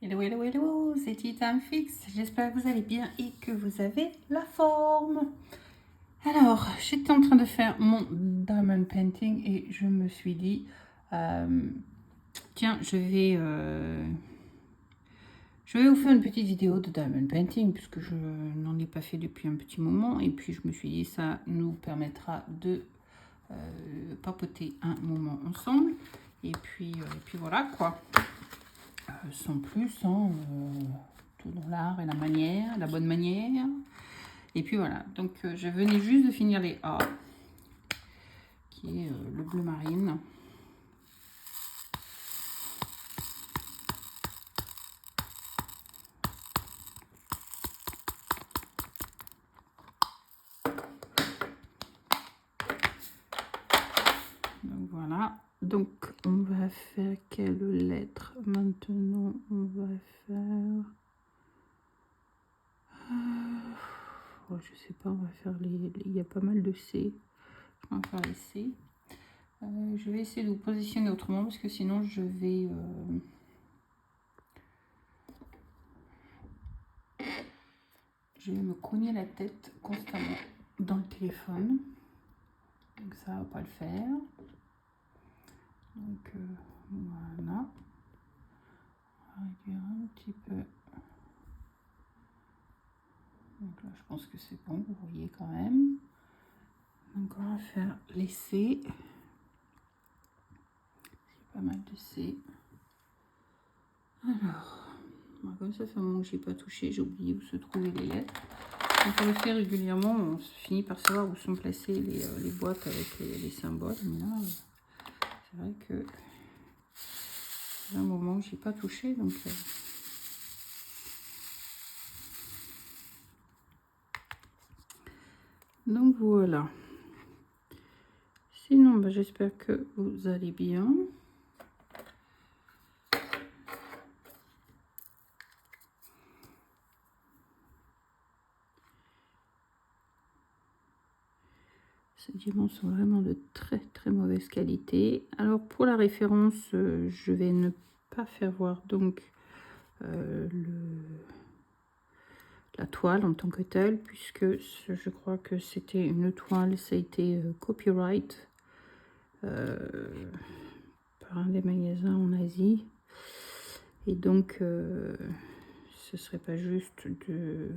Hello, hello, hello, c'est Titan Fix. J'espère que vous allez bien et que vous avez la forme. Alors, j'étais en train de faire mon diamond painting et je me suis dit, tiens, je vais vous faire une petite vidéo de diamond painting puisque je n'en ai pas fait depuis un petit moment. Et puis, je me suis dit, ça nous permettra de papoter un moment ensemble. Et puis voilà quoi. Sans plus, hein, tout dans l'art et la manière, la bonne manière. Et puis voilà, donc je venais juste de finir les A, qui est le bleu marine. Donc voilà, donc on va faire quelle lettre maintenant? On va faire... je sais pas, on va faire les... Il y a pas mal de C. On va faire les C. Je vais essayer de vous positionner autrement parce que sinon je vais... je vais me cogner la tête constamment dans le téléphone. Donc ça va pas le faire. Donc voilà. On va réduire un petit peu. Donc là je pense que c'est bon, vous voyez quand même. Donc on va faire les C. C'est pas mal de C. Alors, comme ça fait un moment que j'ai pas touché, j'ai oublié où se trouvaient les lettres. Donc on le fait régulièrement, on finit par savoir où sont placées les boîtes avec les symboles. Mais là, c'est vrai que c'est un moment que j'ai pas touché, donc... Donc voilà. Sinon, bah, j'espère que vous allez bien. Ces diamants sont vraiment de très très mauvaise qualité. Alors pour la référence, je vais ne pas faire voir donc la toile en tant que telle, puisque je crois que c'était une toile, ça a été copyright par un des magasins en Asie. Et donc ce serait pas juste de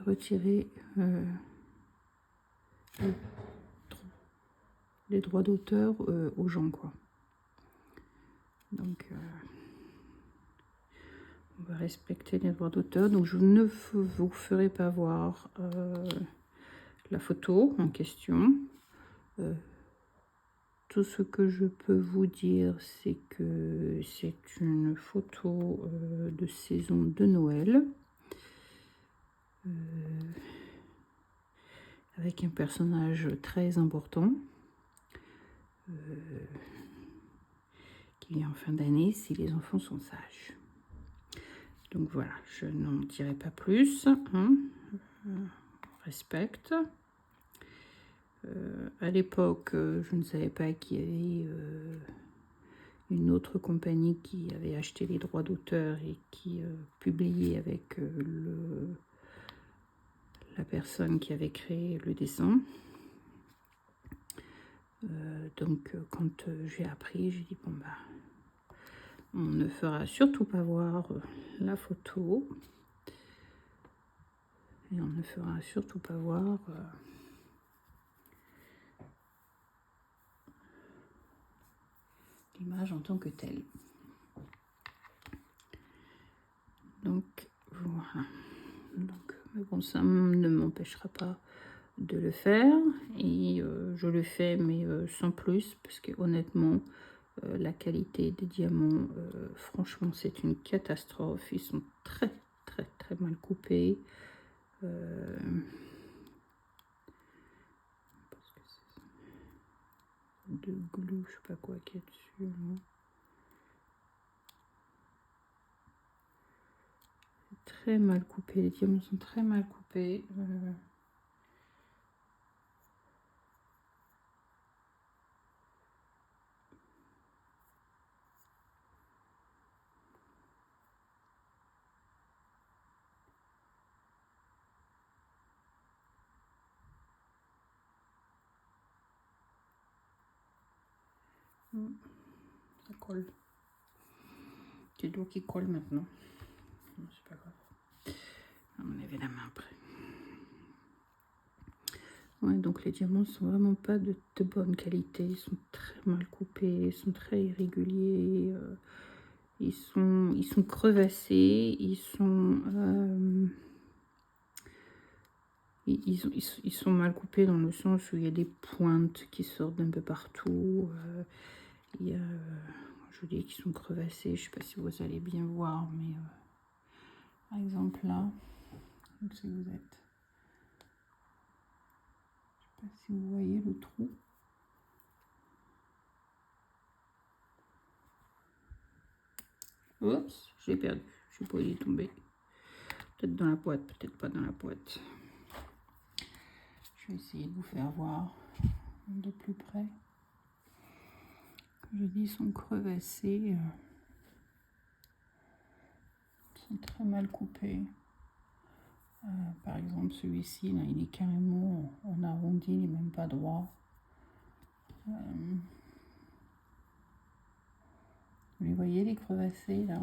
retirer les droits d'auteur aux gens, quoi. Donc on va respecter les droits d'auteur. Donc je ne vous ferai pas voir la photo en question. Tout ce que je peux vous dire, c'est que c'est une photo de saison de Noël. Avec un personnage très important qui vient en fin d'année si les enfants sont sages. Donc voilà, je n'en dirai pas plus. Hein. Respecte. À l'époque, je ne savais pas qu'il y avait une autre compagnie qui avait acheté les droits d'auteur et qui publiait avec la personne qui avait créé le dessin. Donc quand j'ai appris, j'ai dit bon bah on ne fera surtout pas voir la photo et on ne fera surtout pas voir l'image en tant que telle. Donc voilà. Donc, mais bon, ça ne m'empêchera pas de le faire et je le fais mais sans plus parce que honnêtement la qualité des diamants franchement c'est une catastrophe. Ils sont très très très mal coupés. De glue, je sais pas quoi qu'il y a dessus. Très mal coupé, les diamants sont très mal coupés. Ça colle. C'est l'eau qui colle maintenant. C'est pas grave. On va laver la main après. Ouais, donc les diamants sont vraiment pas de bonne qualité. Ils sont très mal coupés, ils sont très irréguliers. Ils sont crevassés. Ils sont mal coupés dans le sens où il y a des pointes qui sortent d'un peu partout. Il y a, je vous dis qu'ils sont crevassés. Je sais pas si vous allez bien voir, mais par exemple là, donc si vous êtes, je sais pas si vous voyez le trou. Oups, j'ai perdu. Je sais pas où il est tombé. Peut-être dans la boîte, peut-être pas dans la boîte. Je vais essayer de vous faire voir de plus près. Comme je dis, ils sont crevassés. Ils sont très mal coupés. Par exemple, celui-ci, là, il est carrément en arrondi, il n'est même pas droit. Vous les voyez, les crevassés, là?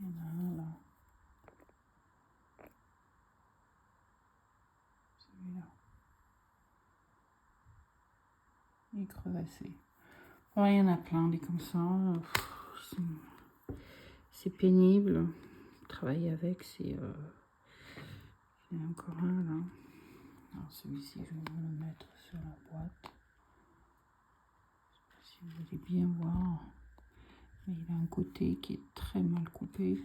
Il y en a un, là. Celui-là. Il est crevassé. Ouais, il y en a plein, des comme ça. C'est pénible. Travailler avec, c'est... Il y en a encore un, là. Alors celui-ci, je vais vous le mettre sur la boîte. Je sais pas si vous allez bien voir. Mais il a un côté qui est très mal coupé.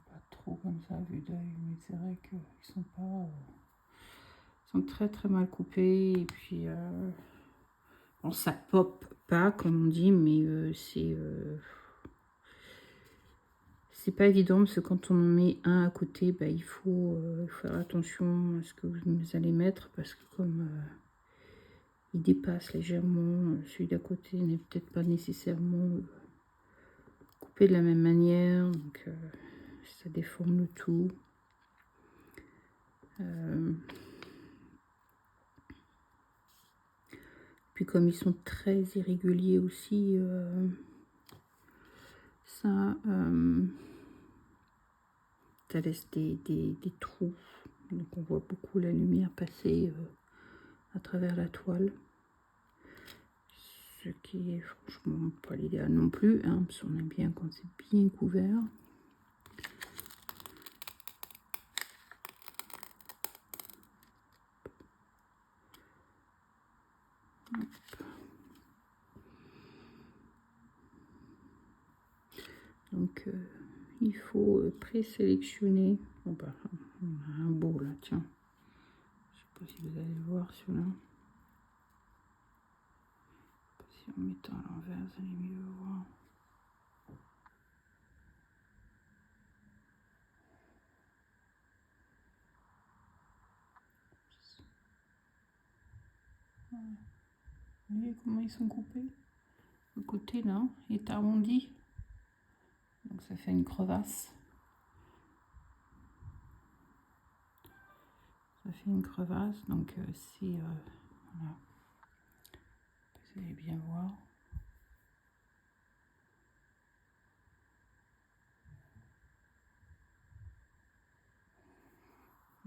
Pas trop comme ça, vu d'œil, mais c'est vrai qu'ils sont pas... ils sont très très mal coupés. Et puis... bon, ça pop pas, comme on dit, mais c'est pas évident parce que quand on en met un à côté, bah, il faut faire attention à ce que vous allez mettre parce que comme il dépasse légèrement, celui d'à côté n'est peut-être pas nécessairement coupé de la même manière, donc ça déforme le tout. Puis comme ils sont très irréguliers aussi, ça laisse des trous. Donc on voit beaucoup la lumière passer à travers la toile. Ce qui est franchement pas l'idéal non plus, hein, parce qu'on aime bien quand c'est bien couvert. Donc il faut présélectionner. Bon, bah, on a un beau là, tiens. Je sais pas si vous allez le voir celui-là. Si en mettant à l'envers, vous allez mieux le voir. Vous voyez comment ils sont coupés? Le côté là est arrondi. Donc ça fait une crevasse. Ça fait une crevasse, donc c'est... voilà. Vous allez bien voir.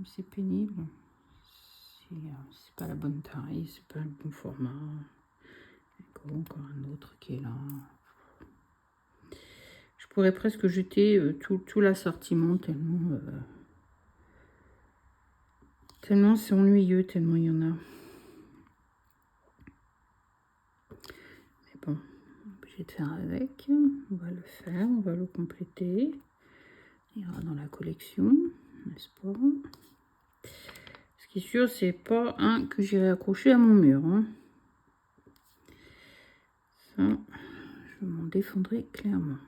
C'est pénible. C'est pas la bonne taille, c'est pas le bon format. Encore un autre qui est là. Je pourrais presque jeter tout l'assortiment tellement c'est ennuyeux, tellement il y en a. Mais bon, on est obligé de faire avec. On va le faire, on va le compléter. Il ira dans la collection, n'est-ce pas? Ce qui est sûr, c'est pas un que j'irai accrocher à mon mur. Hein. Ça, je m'en défendrai clairement.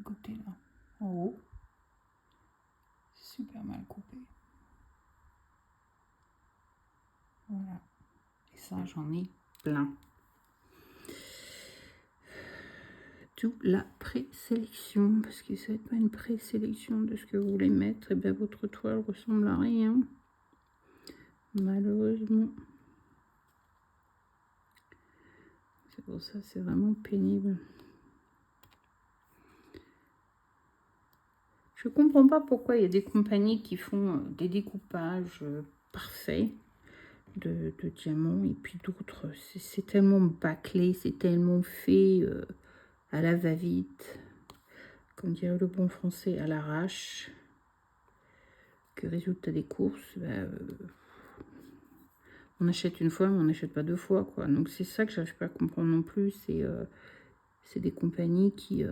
Côté là, en haut, super mal coupé. Voilà. Et ça, j'en ai plein. Tout la présélection, parce que ça n'est pas une présélection de ce que vous voulez mettre, et bien votre toile ressemble à rien. Malheureusement. C'est pour ça, c'est vraiment pénible. Je comprends pas pourquoi il y a des compagnies qui font des découpages parfaits de diamants et puis d'autres, c'est tellement bâclé, c'est tellement fait à la va-vite, comme dirait le bon français, à l'arrache, que résultat des courses, on achète une fois, mais on n'achète pas deux fois, quoi. Donc c'est ça que j'arrive pas à comprendre non plus, c'est des compagnies qui...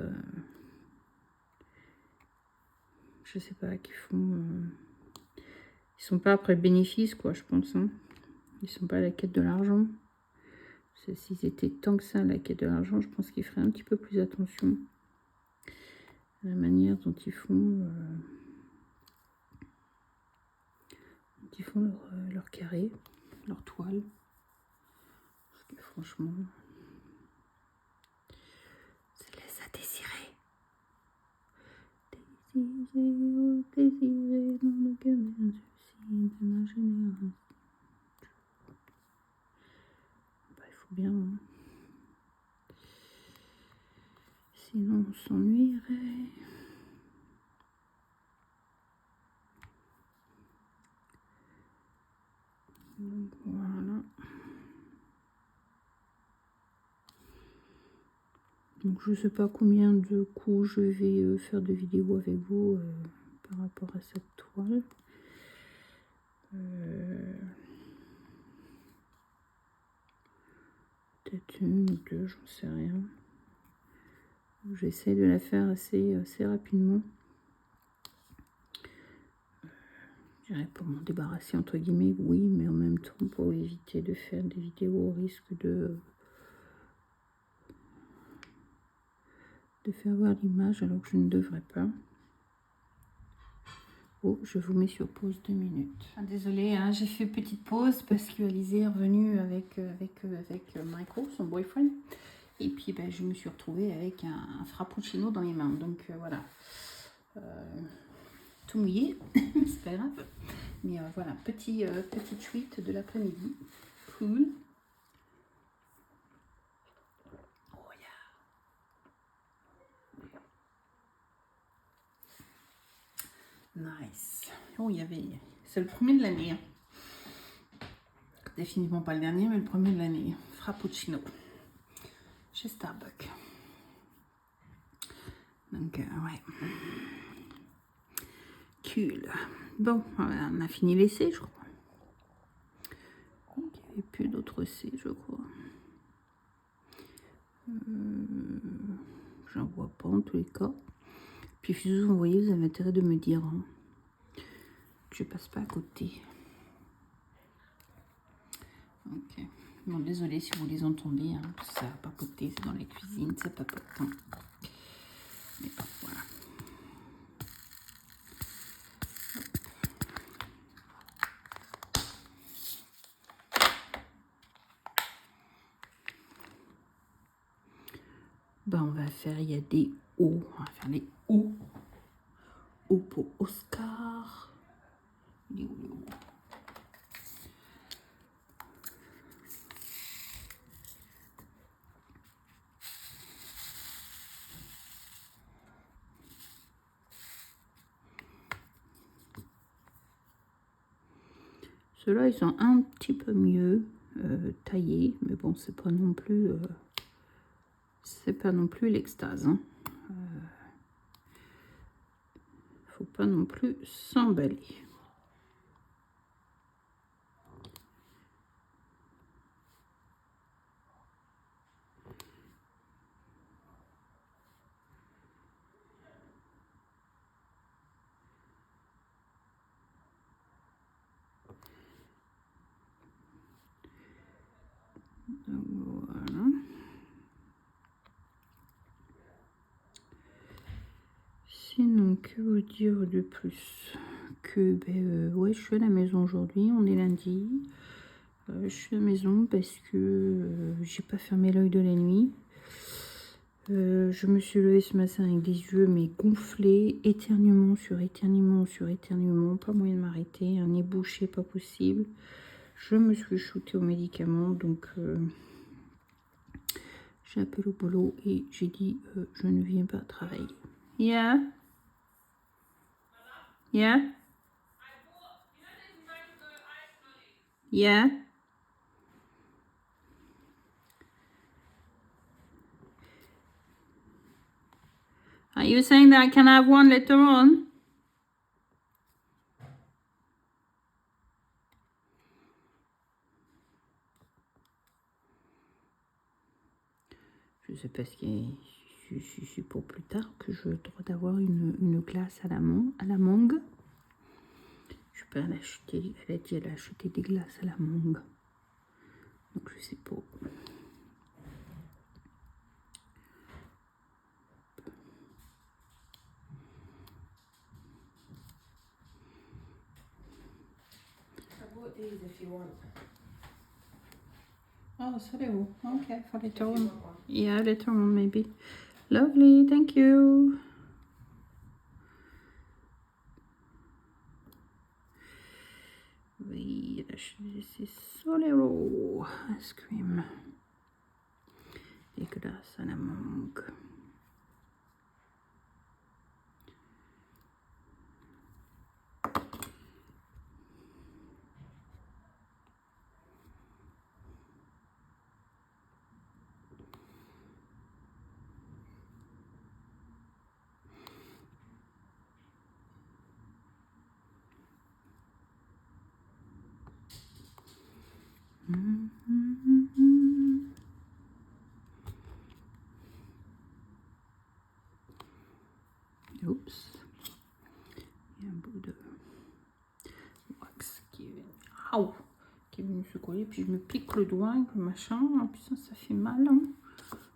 je sais pas, qui font... ils sont pas après le bénéfice, quoi, je pense. Hein. Ils sont pas à la quête de l'argent. S'ils étaient tant que ça à la quête de l'argent, je pense qu'ils feraient un petit peu plus attention à la manière dont ils font, leur carré, leur toile. Parce que franchement, ça laisse à désirer. Désirer dans le cœur de ma génération. Bah, il faut bien, hein. Sinon on s'ennuierait. Donc voilà. Donc je sais pas combien de coups je vais faire de vidéos avec vous par rapport à cette toile. Peut-être une ou deux, j'en sais rien. J'essaie de la faire assez rapidement. Je dirais pour m'en débarrasser entre guillemets, oui, mais en même temps pour éviter de faire des vidéos au risque de faire voir l'image alors que je ne devrais pas. Oh, je vous mets sur pause 2 minutes. Ah, désolée, hein, j'ai fait petite pause parce que Alizé est revenue avec Michael, son boyfriend. Et puis ben, je me suis retrouvée avec un frappuccino dans les mains. Donc voilà. Tout mouillé, c'est pas grave. Mais voilà, petite suite de l'après-midi. Cool. Oh yeah. Nice. Oh, il y avait... C'est le premier de l'année. Hein. Définitivement pas le dernier, mais le premier de l'année. Frappuccino. Chez Starbucks. Donc, ouais. Cool. Bon, on a fini l'essai, je crois. Donc, il n'y avait plus d'autres essais, je crois. J'en vois pas en tous les cas. Puis, si vous voyez, vous avez intérêt de me dire hein, que je passe pas à côté. Ok. Bon, désolé si vous les entendez. Hein, ça a papoté, c'est dans la cuisine, ça papote. Hein. Mais bon, voilà. Ben, on va faire, il y a des O. On va faire les O. O pour Oscar. Il est où le O? Ceux-là, ils sont un petit peu mieux taillés, mais bon, c'est pas non plus l'extase. Hein. Faut pas non plus s'emballer. Donc, voilà. Sinon, que vous dire de plus que, ouais, je suis à la maison aujourd'hui, on est lundi. Je suis à la maison parce que j'ai pas fermé l'œil de la nuit. Je me suis levée ce matin avec des yeux mais gonflés, éternuement sur éternuement sur éternuement, pas moyen de m'arrêter, un nez bouché, pas possible. Je me suis shootée aux médicaments, donc j'ai appelé au boulot et j'ai dit je ne viens pas travailler. Yeah. Yeah. Yeah. Are you saying that I can have one later on? Je sais pas ce qui est. C'est pour plus tard que je dois d'avoir une glace à la mangue. Je peux en acheter. Elle a dit elle a acheté des glaces à la mangue. Donc je sais pas. Oh, so they will. Okay, for later on. Yeah, later on maybe. Lovely, thank you. Oui, c'est Solero ice cream. Des glaces à la mangue. Oups. Il y a un bout de wax qui est venu se coller. Puis je me pique le doigt avec le machin. En plus, ça fait mal. Hein.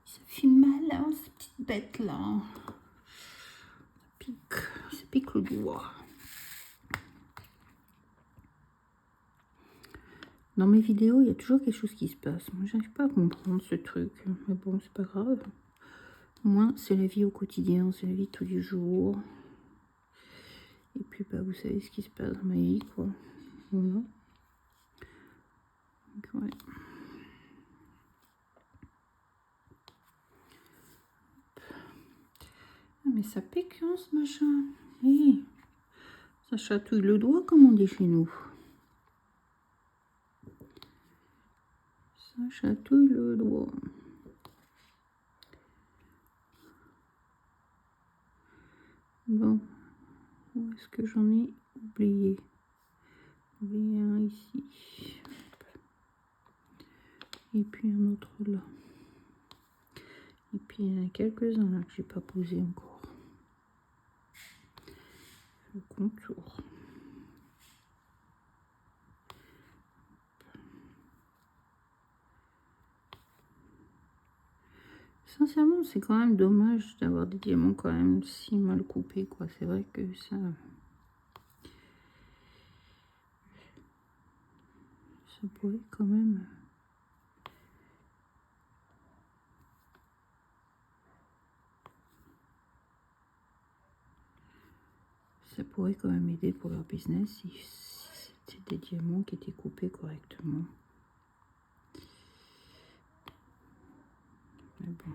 Ça fait mal, hein, ces petites bêtes là. Ça pique le doigt. Dans mes vidéos, il y a toujours quelque chose qui se passe. Moi, j'arrive pas à comprendre ce truc. Mais bon, c'est pas grave. Au moins, c'est la vie au quotidien, c'est la vie de tous les jours. Et puis, vous savez ce qui se passe dans ma vie, quoi. Voilà. Donc, ouais. Ah, mais ça pique, hein, ce machin. Hey, ça chatouille le doigt, comme on dit chez nous. Ça chatouille le doigt. Bon, où est-ce que j'en ai oublié? Oublié un ici. Et puis un autre là. Et puis il y en a quelques-uns là que j'ai pas posé encore. Le contour. Sincèrement, c'est quand même dommage d'avoir des diamants quand même si mal coupés, quoi. C'est vrai que ça pourrait quand même. Ça pourrait quand même aider pour leur business si c'était des diamants qui étaient coupés correctement. Mais bon.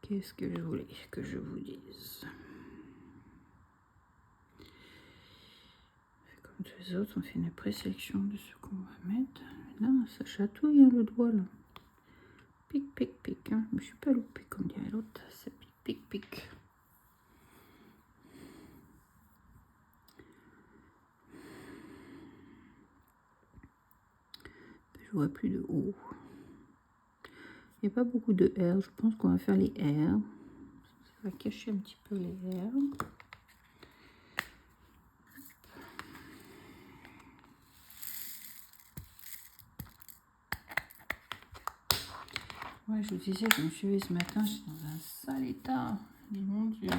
Qu'est-ce que je voulais que je vous dise? Comme tous les autres, on fait une présélection de ce qu'on va mettre. Là, ça chatouille hein, le doigt là. Pic, pic, pic. Hein. Je me suis pas loupé comme dirait l'autre. Ça pic, pic, pic. Je vois plus de haut. Il n'y a pas beaucoup de R. Je pense qu'on va faire les R. Ça va cacher un petit peu les R. Ouais, je vous disais, je me suis levée ce matin, j'étais dans un sale état. Mais mon Dieu.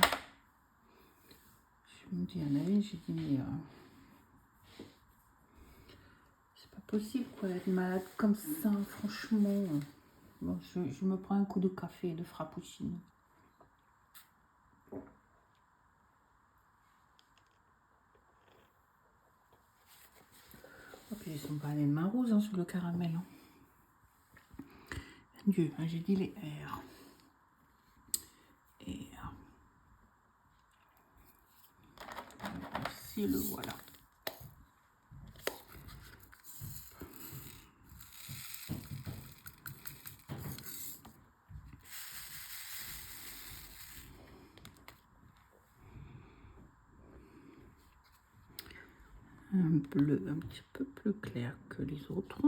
Je me dis, à la vie, j'ai dit, mais c'est pas possible, quoi, être malade comme ça, franchement. Bon, je me prends un coup de café, de frappuccino. Oh, puis ils sont pas les mains roses hein, sous le caramel. Hein. Dieu, hein, j'ai dit les R. R. Si le voilà. Un bleu un petit peu plus clair que les autres.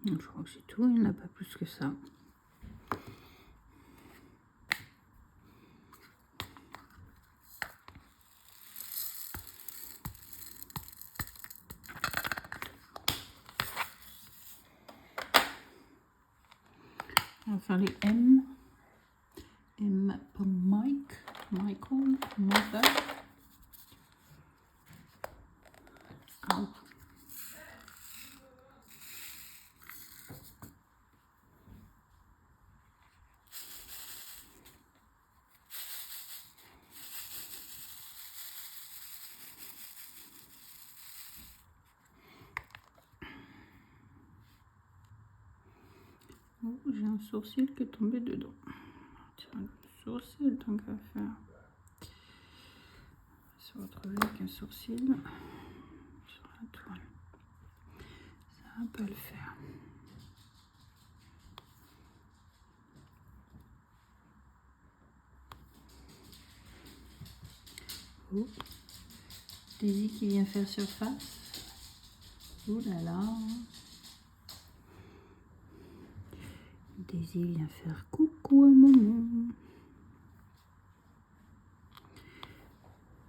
Je crois que c'est tout, il n'y en a pas plus que ça. On va faire les M. M pour Mike, Michael, Mother. Oh. Oh, j'ai un sourcil qui est tombé dedans. Tiens, le sourcil, tant qu'à faire. Se retrouver avec un sourcil sur la toile. Ça va pas le faire. Oh. Daisy qui vient faire surface. Oh là là. Daisy vient faire coucou à maman.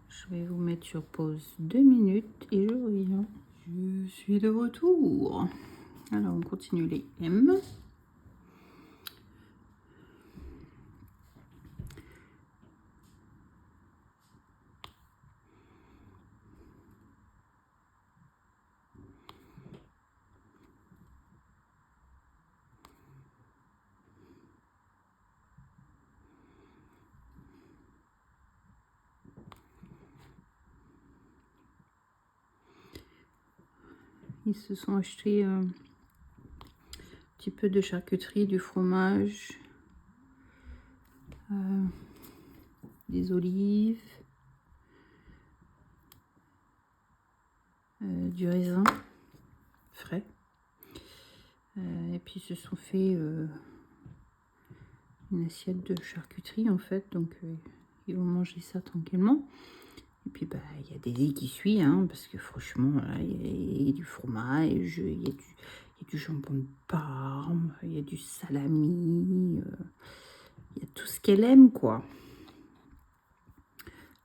Je vais vous mettre sur pause 2 minutes et je reviens. Je suis de retour. Alors on continue les M. Ils se sont achetés un petit peu de charcuterie, du fromage, des olives, du raisin frais. Et puis ils se sont fait une assiette de charcuterie en fait, donc ils vont manger ça tranquillement. Et puis bah il y a Daisy qui suit, hein, parce que franchement il y a du fromage, il y a du jambon de Parme, il y a du salami, il y a tout ce qu'elle aime quoi.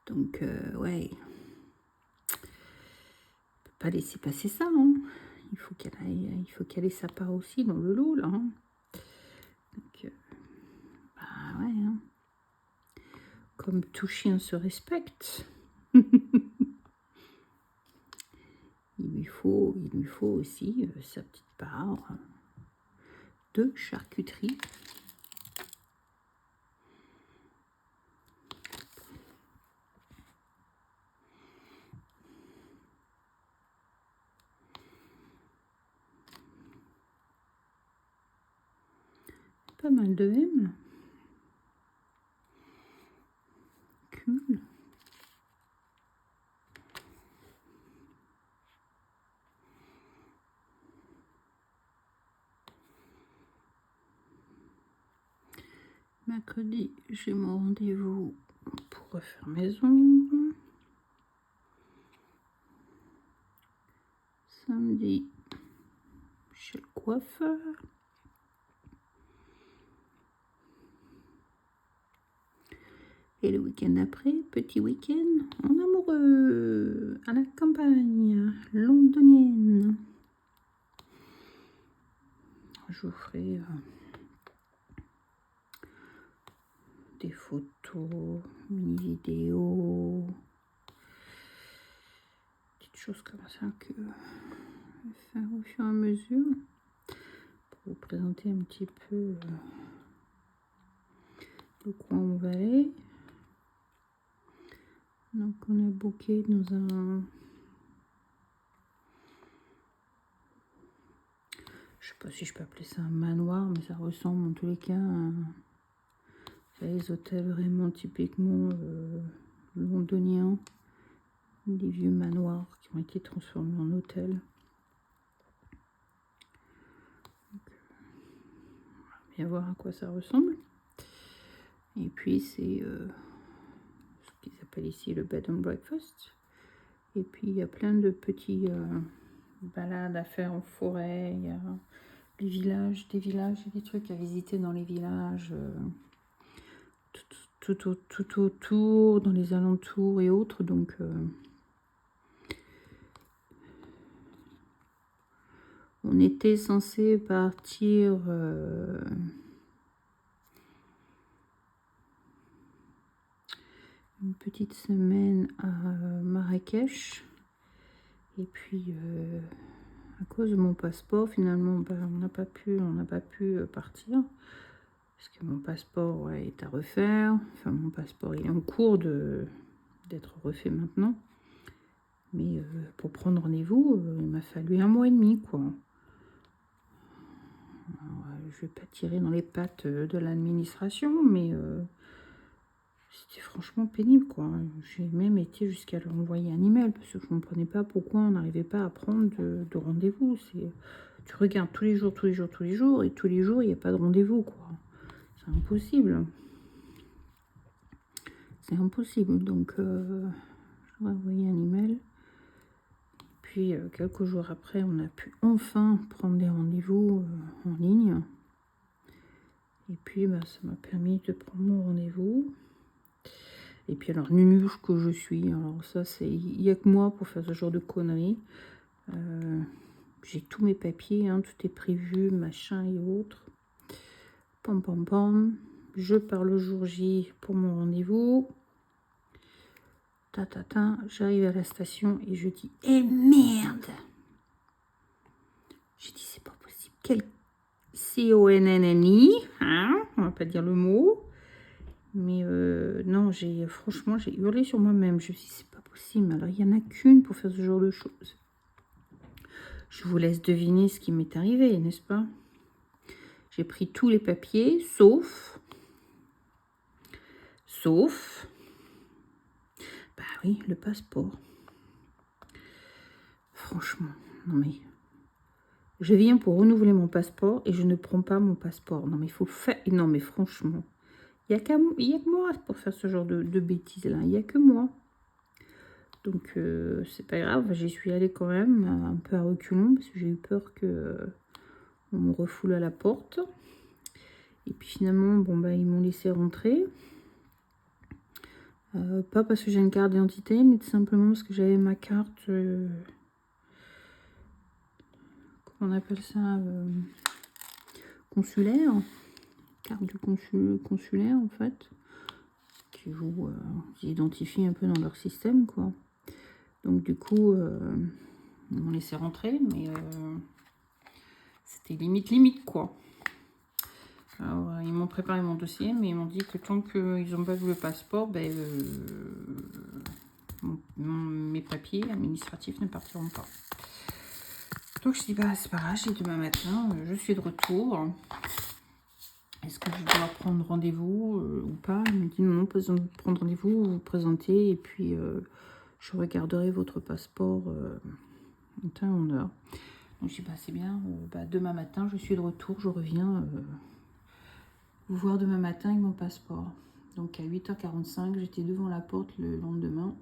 Donc ouais, on peut pas laisser passer ça, hein. Il faut qu'elle ait sa part aussi dans le lot là. Hein. Donc bah ouais. Hein. Comme tout chien se respecte. il lui faut aussi sa petite part de charcuterie. Pas mal de M là. Cool. Mercredi, j'ai mon rendez-vous pour refaire mes ongles. Samedi, chez le coiffeur. Et le week-end après, petit week-end en amoureux, à la campagne londonienne. Je vous ferai des photos, mini-vidéos, petites choses comme ça que je vais faire au fur et à mesure pour vous présenter un petit peu le coin où on va aller. Donc on a booké dans un... Je sais pas si je peux appeler ça un manoir, mais ça ressemble en tous les cas à les hôtels vraiment typiquement londoniens. Des vieux manoirs qui ont été transformés en hôtels. Donc, on va bien voir à quoi ça ressemble. Et puis c'est ce qu'ils appellent ici le bed and breakfast. Et puis il y a plein de petits balades à faire en forêt. Il y a des villages, et des trucs à visiter dans les villages, tout autour, dans les alentours et autres. Donc on était censé partir une petite semaine à Marrakech. Et puis à cause de mon passeport, finalement, ben, on n'a pas pu partir. Parce que mon passeport ouais, est à refaire. Enfin, mon passeport, il est en cours d'être refait maintenant. Mais pour prendre rendez-vous, il m'a fallu 1 mois et demi, quoi. Alors, je vais pas tirer dans les pattes de l'administration, mais c'était franchement pénible, quoi. J'ai même été jusqu'à leur envoyer un email parce que je ne comprenais pas pourquoi on n'arrivait pas à prendre de rendez-vous. Tu regardes tous les jours, et tous les jours, il n'y a pas de rendez-vous, quoi. C'est impossible. C'est impossible. Donc, je leur ai envoyé un email. Puis, quelques jours après, on a pu enfin prendre des rendez-vous en ligne. Et puis, bah, ça m'a permis de prendre mon rendez-vous. Et puis, alors, nunuche que je suis. Alors, ça, il n'y a que moi pour faire ce genre de conneries. J'ai tous mes papiers, hein, tout est prévu, machin et autres. Pam, pam, pam. Je pars le jour J pour mon rendez-vous. J'arrive à la station et je dis eh merde, j'ai dit c'est pas possible, quel CONNNI, hein, on va pas dire le mot, mais non, franchement j'ai hurlé sur moi-même. Je me suis dit c'est pas possible, alors il y en a qu'une pour faire ce genre de choses. Je vous laisse deviner ce qui m'est arrivé, n'est-ce pas? J'ai pris tous les papiers sauf bah oui, le passeport. Franchement, non mais... Je viens pour renouveler mon passeport et je ne prends pas mon passeport. Non mais il faut faire... Non mais franchement, il n'y a que moi pour faire ce genre de bêtises là. Il n'y a que moi. Donc c'est pas grave, j'y suis allée quand même un peu à reculons parce que j'ai eu peur que on me refoule à la porte. Et puis finalement, bon bah ils m'ont laissé rentrer. Pas parce que j'ai une carte d'identité, mais tout simplement parce que j'avais ma carte... comment on appelle ça consulaire. Carte du consulaire, en fait. Qui vous identifie un peu dans leur système, quoi. Donc, du coup, ils m'ont laissé rentrer, mais c'était limite, quoi. Alors, ils m'ont préparé mon dossier, mais ils m'ont dit que tant qu'ils n'ont pas vu le passeport, ben, mes papiers administratifs ne partiront pas. Donc je dis bah c'est pas grave, j'ai demain matin, je suis de retour. est-ce que je dois prendre rendez-vous ou pas? Il me dit non, pas besoin de prendre rendez-vous, vous vous présentez et puis je regarderai votre passeport en temps et en heure. Donc je dis bah c'est bien, demain matin je suis de retour, je reviens vous voir demain matin avec mon passeport. Donc à 8h45 j'étais devant la porte le lendemain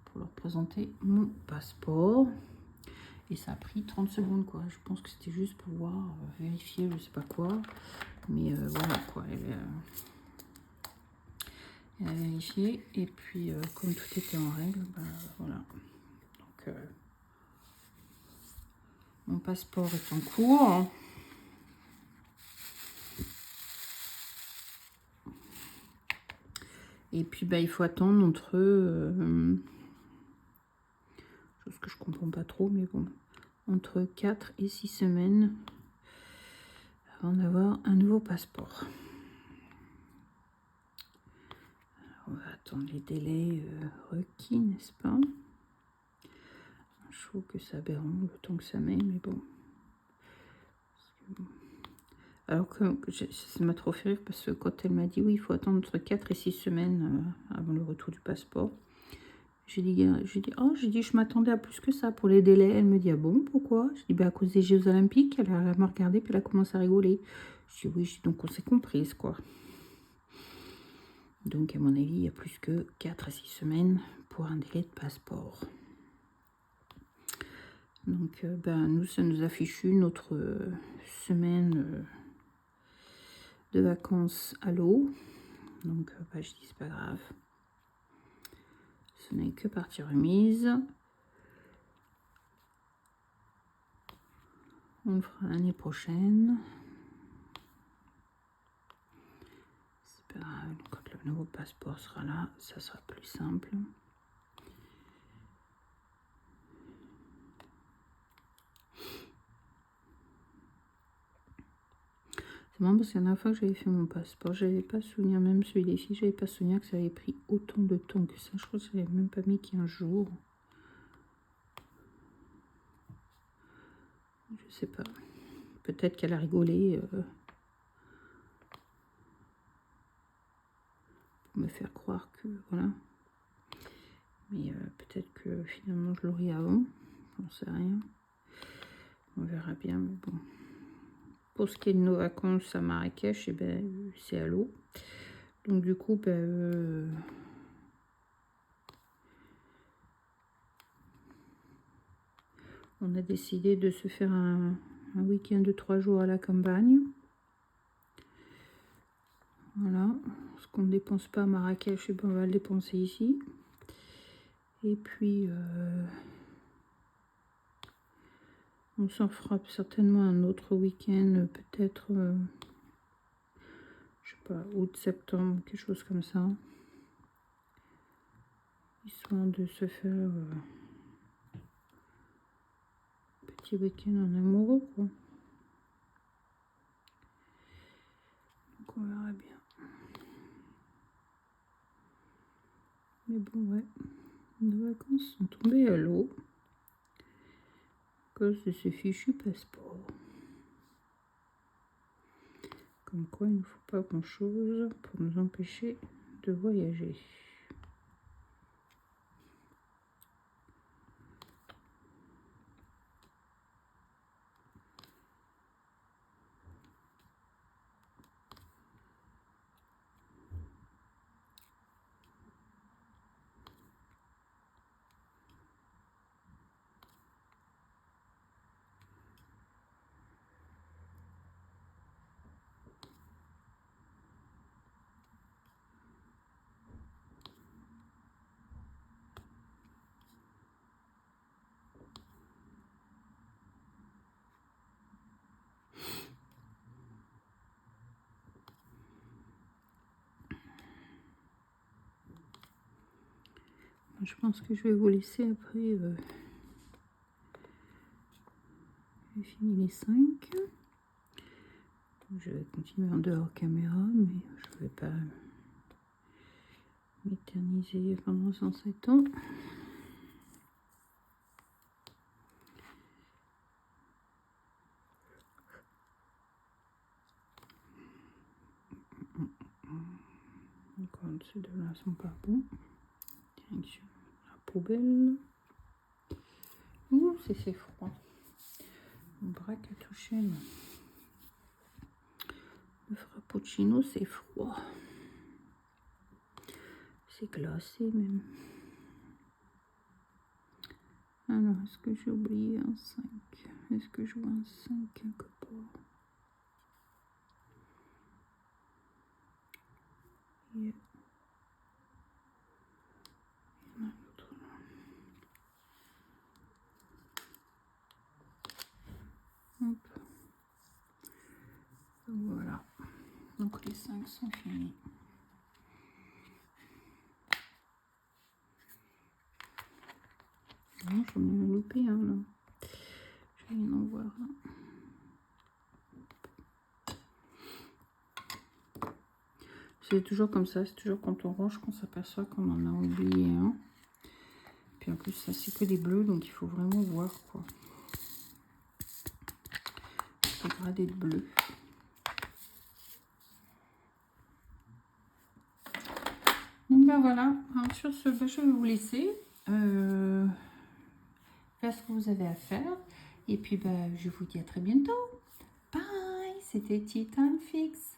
pour leur présenter mon passeport. Et ça a pris 30 secondes quoi. Je pense que c'était juste pour voir, vérifier, je sais pas quoi. Mais voilà quoi. Elle a vérifié. Et puis comme tout était en règle, bah, voilà. Donc mon passeport est en cours. Et puis bah, il faut attendre entre chose que je comprends pas trop, mais bon, entre 4 et 6 semaines avant d'avoir un nouveau passeport. Alors, on va attendre les délais requis, n'est-ce pas? Je trouve que ça aberrant le temps que ça met, mais bon. Alors que ça m'a trop fait rire parce que quand elle m'a dit oui, il faut attendre entre 4 et 6 semaines avant le retour du passeport. J'ai dit, je m'attendais à plus que ça pour les délais. Elle me dit, ah bon, pourquoi? Je dis, bah, à cause des Jeux Olympiques. Elle m'a regardé, puis elle a commencé à rigoler. Je dis, oui, donc on s'est comprise, quoi. Donc, à mon avis, il y a plus que 4 à 6 semaines pour un délai de passeport. Donc, nous, ça nous a fichu notre semaine de vacances à l'eau. Donc, je dis, c'est pas grave. Ce n'est que partie remise. On le fera l'année prochaine. C'est pas grave, quand le nouveau passeport sera là, ça sera plus simple. C'est marrant parce que la dernière fois que j'avais fait mon passeport, j'avais pas souvenir, même celui des filles, j'avais pas souvenir que ça avait pris autant de temps que ça. Je crois que je n'avais même pas mis 15 jours. Je sais pas. Peut-être qu'elle a rigolé pour me faire croire que voilà. Mais peut-être que finalement je l'aurai avant. J'en sais rien. On verra bien, mais bon. Pour ce qui est de nos vacances à Marrakech, c'est à l'eau. Donc du coup, on a décidé de se faire un week-end de 3 jours à la campagne. Voilà. Ce qu'on ne dépense pas à Marrakech, on va le dépenser ici. Et puis, on s'en fera certainement un autre week-end, peut-être, je sais pas, août, septembre, quelque chose comme ça. Histoire de se faire petit week-end en amoureux, quoi. Donc on verra bien. Mais bon, ouais. Nos vacances sont tombées à l'eau à cause de ce fichu passeport. Comme quoi, il ne faut pas grand-chose pour nous empêcher de voyager. Je pense que je vais vous laisser après. J'ai fini les 5. Je vais continuer en dehors caméra, mais je ne vais pas m'éterniser pendant 107 ans. Ces deux-là sont pas bons. Direction la poubelle. Ouh, c'est froid. Mon bras qui a touché. Le frappuccino, c'est froid. C'est glacé même. Alors, est-ce que j'ai oublié un 5? Est-ce que je vois un 5 quelque part? Yeah. Il y en a un autre là. Hop. Voilà. Donc les 5 sont finis. Non, j'en ai loupé un là. Je vais en voir là. C'est toujours comme ça, c'est toujours quand on range qu'on s'aperçoit qu'on en a oublié un. Puis en plus, ça c'est que des bleus, donc il faut vraiment voir quoi. C'est gradé de bleu. Donc ben voilà, alors, sur ce, ben, je vais vous laisser faire ce que vous avez à faire. Et puis ben, je vous dis à très bientôt. Bye, c'était Titan Fix.